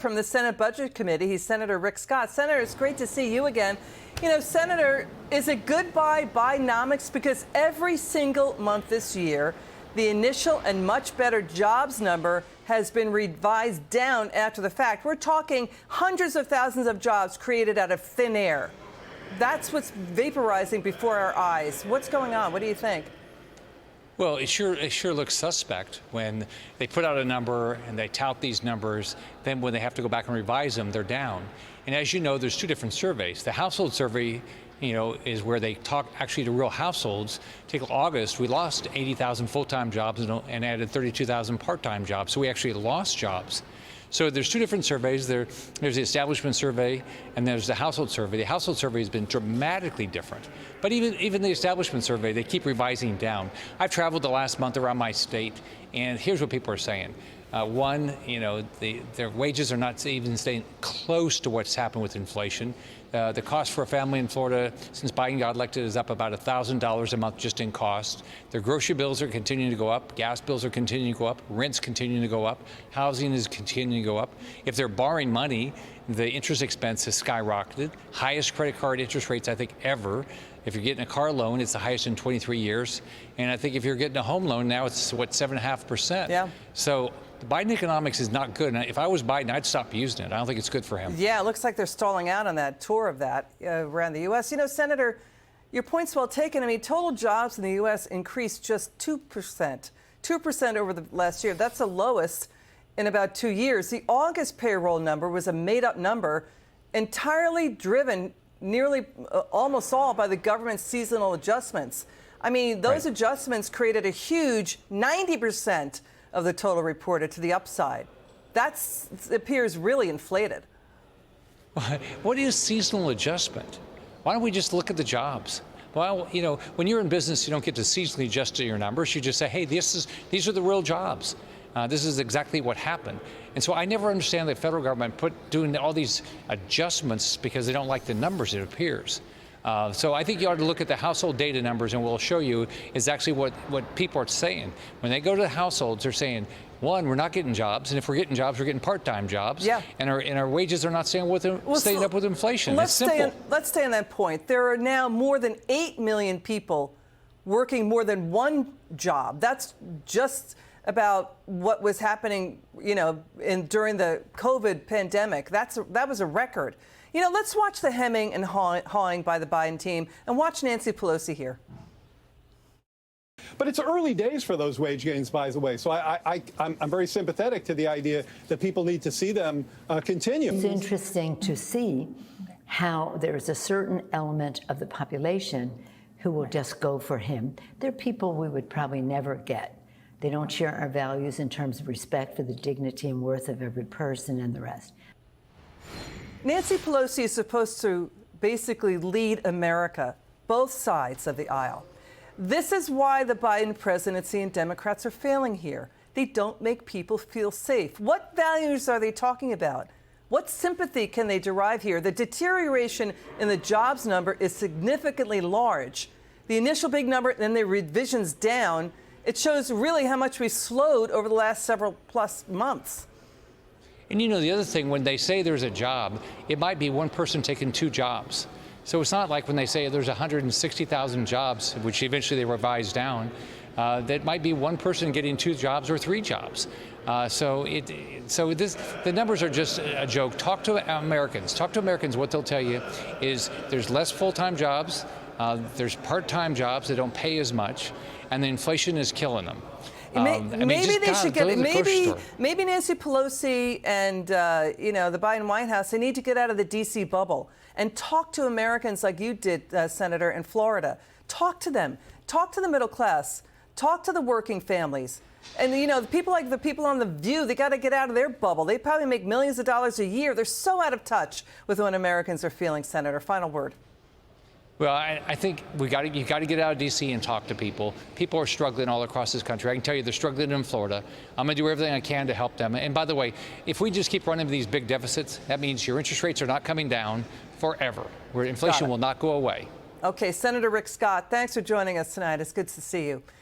From the Senate Budget Committee, he's Senator Rick Scott. Senator, it's great to see you again. You know, Senator, is it goodbye Bidenomics? Because every single month this year, the initial and much better jobs number has been revised down after the fact. We're talking hundreds of thousands of jobs created out of thin air. That's what's vaporizing before our eyes. What's going on? What do you think? Well, it sure looks suspect when they put out a number and they tout these numbers. Then when they have to go back and revise them, they're down. And as you know, there's two different surveys. The household survey, is where they talk actually to real households. Take August, we lost 80,000 full-time jobs and added 32,000 part-time jobs. So we actually lost jobs. So there's two different surveys. There's the establishment survey and there's the household survey. The household survey has been dramatically different. But even the establishment survey, they keep revising down. I've traveled the last month around my state, and here's what people are saying. One, their wages are not even staying close to what's happened with inflation. The cost for a family in Florida since Biden got elected is up about $1,000 a month just in cost. Their grocery bills are continuing to go up. Gas bills are continuing to go up. Rent's continuing to go up. Housing is continuing to go up. If they're borrowing money, the interest expense has skyrocketed. Highest credit card interest rates, I think, ever. If you're getting a car loan, it's the highest in 23 years. And I think if you're getting a home loan now, it's, 7.5%. Yeah. So the Biden economics is not good. And if I was Biden, I'd stop using it. I don't think it's good for him. Yeah, it looks like they're stalling out on that tour of that around the U.S. You know, Senator, your point's well taken. I mean, total jobs in the U.S. increased just 2%. 2% over the last year. That's the lowest in about 2 years. The August payroll number was a made-up number, entirely driven nearly almost all by the government's seasonal adjustments. I mean, those adjustments created a huge 90% of the total reported to the upside. That appears really inflated. What is seasonal adjustment? Why don't we just look at the jobs? Well, when you're in business, you don't get to seasonally adjust to your numbers. You just say, hey, these are the real jobs. This is exactly what happened. And so I never understand the federal government doing all these adjustments because they don't like the numbers, it appears. So I think you ought to look at the household data numbers, and we'll show you is actually what people are saying. When they go to the households, they're saying, one, we're not getting jobs, and if we're getting jobs, we're getting part-time jobs. Yeah. And our wages are not staying up with inflation. It's simple. Let's stay on that point. There are now more than 8 million people working more than one job. That's just about what was happening, during the COVID pandemic. That was a record. Let's watch the hemming and hawing by the Biden team and watch Nancy Pelosi here. But it's early days for those wage gains, by the way. So I'm very sympathetic to the idea that people need to see them continue. It's interesting to see how there's a certain element of the population who will just go for him. They're people we would probably never get. They don't share our values in terms of respect for the dignity and worth of every person and the rest. Nancy Pelosi is supposed to basically lead America, both sides of the aisle. This is why the Biden presidency and Democrats are failing here. They don't make people feel safe. What values are they talking about? What sympathy can they derive here? The deterioration in the jobs number is significantly large. The initial big number, then the revisions down. It shows really how much we slowed over the last several plus months. And the other thing, when they say there's a job, it might be one person taking two jobs. So it's not like when they say there's 160,000 jobs, which eventually they revise down, that might be one person getting two jobs or three jobs. The numbers are just a joke. Talk to Americans. Talk to Americans. What they'll tell you is there's less full-time jobs, there's part-time jobs that don't pay as much, and the inflation is killing them. Maybe they should get maybe Nancy Pelosi and the Biden White House, they need to get out of the D.C. bubble and talk to Americans like you did, Senator, in Florida. Talk to them. Talk to the middle class. Talk to the working families. And the people like the people on The View, they got to get out of their bubble. They probably make millions of dollars a year. They're so out of touch with what Americans are feeling. Senator, final word. Well, I think you got to get out of D.C. and talk to people. People are struggling all across this country. I can tell you they're struggling in Florida. I'm going to do everything I can to help them. And by the way, if we just keep running these big deficits, that means your interest rates are not coming down forever, where inflation will not go away. Okay, Senator Rick Scott, thanks for joining us tonight. It's good to see you.